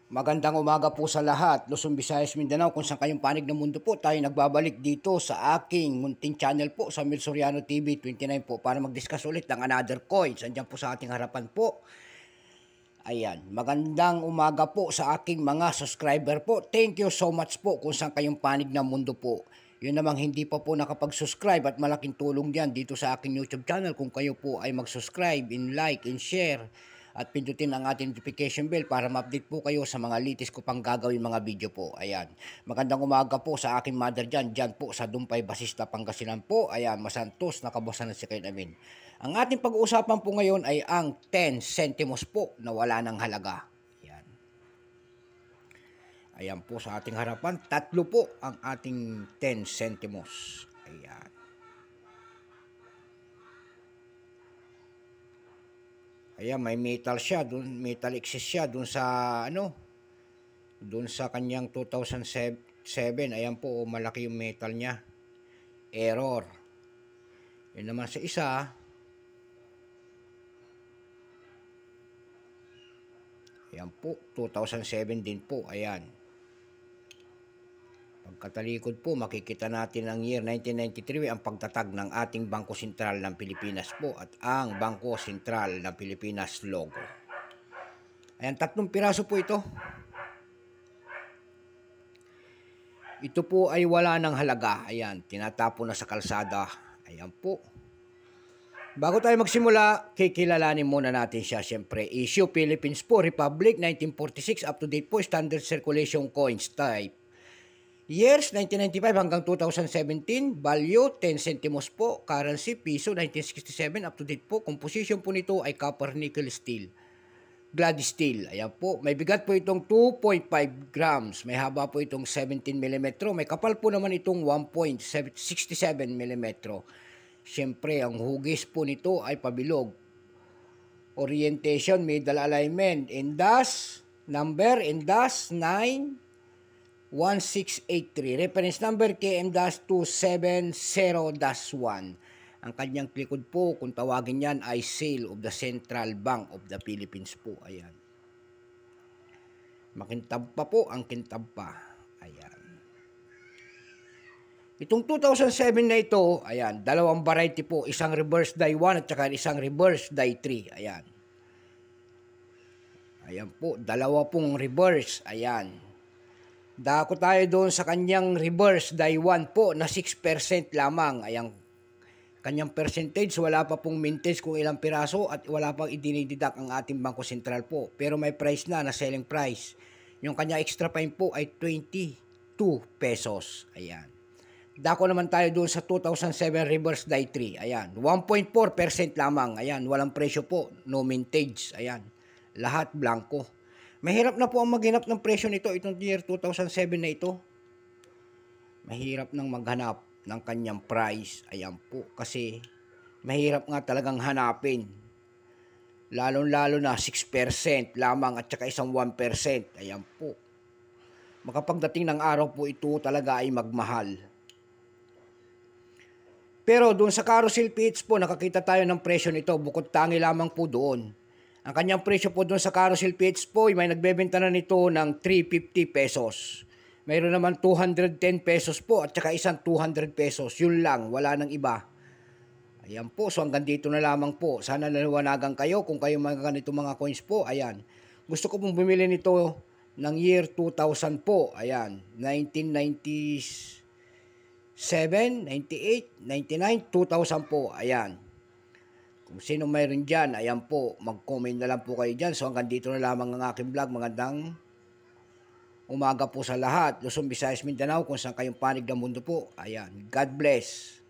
Magandang umaga po sa lahat, Luzon, Visayas, Mindanao, kung saan kayong panig ng mundo po, tayo nagbabalik dito sa aking munting channel po sa Mil Soriano TV 29 po para mag-discuss ulit ng another coins. Andiyan po sa ating harapan po. Ayan, magandang umaga po sa aking mga subscriber po. Thank you so much po kung saan kayong panig ng mundo po. Yun namang hindi pa po nakapag-subscribe at malaking tulong diyan dito sa aking YouTube channel kung kayo po ay mag-subscribe, like, and share at pindutin ang ating notification bell para ma-update po kayo sa mga latest ko pang gagawin mga video po. Ayan. Magandang umaga po sa aking mother dyan po sa Dumpay, Basista, Pangasinan po. Ayan, masantos, nakabasan na si Kain Amin. Ang ating pag-uusapan po ngayon ay ang 10 centimos po na wala ng halaga. Ayan. Ayan po sa ating harapan, tatlo po ang ating 10 centimos. Ayan. Ayan, may metal siya, metal excess siya dun sa dun sa kanyang 2007. Ayan po, malaki yung metal niya. Error. Yun naman sa isa. Ayan po, 2007 din po. Ayan. Pagkatalikod po, makikita natin ang year 1993 ang pagtatag ng ating Bangko Sentral ng Pilipinas po at ang Bangko Sentral ng Pilipinas logo. Ayan, 3 piraso po ito. Ito po ay wala ng halaga. Ayan, tinatapo na sa kalsada. Ayan po. Bago tayo magsimula, kikilalanin muna natin siya. Siyempre, issue Philippines po, Republic, 1946, up to date po, standard circulation coins type. Years, 1995 hanggang 2017, value, 10 centimos po, currency, piso, 1967, up to date po. Composition po nito ay copper, nickel, steel. Glad steel. Ayan po. May bigat po itong 2.5 grams. May haba po itong 17 mm. May kapal po naman itong 1.67 mm. Siyempre, ang hugis po nito ay pabilog. Orientation, middle alignment. Indas, number, Indas 91683. Reference number KM-270-1. Ang kanyang likod po, kung tawagin yan, ay seal of the Central Bank of the Philippines po. Ayan. Makintab pa po ang kintab pa. Ayan. Itong 2007 na ito, ayan, dalawang variety po. Isang reverse die 1 at saka isang reverse die 3. Ayan. Ayan po, dalawa pong reverse. Ayan. Dako tayo doon sa kanyang reverse die 1 po na 6% lamang. Ayan. Kanyang percentage, wala pa pong mintage kung ilang piraso at wala pang idinididak ang ating Bangko Sentral po. Pero may price na selling price. Yung kanya extra fine po ay 22 pesos. Ayan. Dako naman tayo doon sa 2007 reverse die 3. Ayan. 1.4% lamang. Ayan. Walang presyo po. No mintage. Ayan. Lahat blanco. Mahirap na po ang maghanap ng presyo nito. Itong year 2007 na ito. Mahirap nang maghanap ng kanyang price. Ayan po. Kasi mahirap nga talagang hanapin. Lalo-lalo na 6% lamang at saka isang 1%. Ayan po. Makapagdating ng araw po ito talaga ay magmahal. Pero doon sa carousel PH po, nakakita tayo ng presyo nito. Bukod tangi lamang po doon. Ang kanyang presyo po doon sa carousel PH po, may nagbebenta na nito ng 350 pesos. Mayroon naman 210 pesos po at saka isang 200 pesos. Yun lang, wala nang iba. Ayan po, so hanggang dito na lamang po. Sana naliwanagan kayo kung kayo mga ganito mga coins po. Ayan. Gusto ko pong bumili nito ng year 2000 po. Ayan, 1997, 98, 99, 2000 po. Ayan. Kung sino mayroon dyan, ayan po, mag-comment na lang po kayo dyan. So hanggang dito na lamang ang aking vlog. Magandang umaga po sa lahat. Luzon, Visayas, Mindanao, kung saan kayong panig ng mundo po. Ayan. God bless.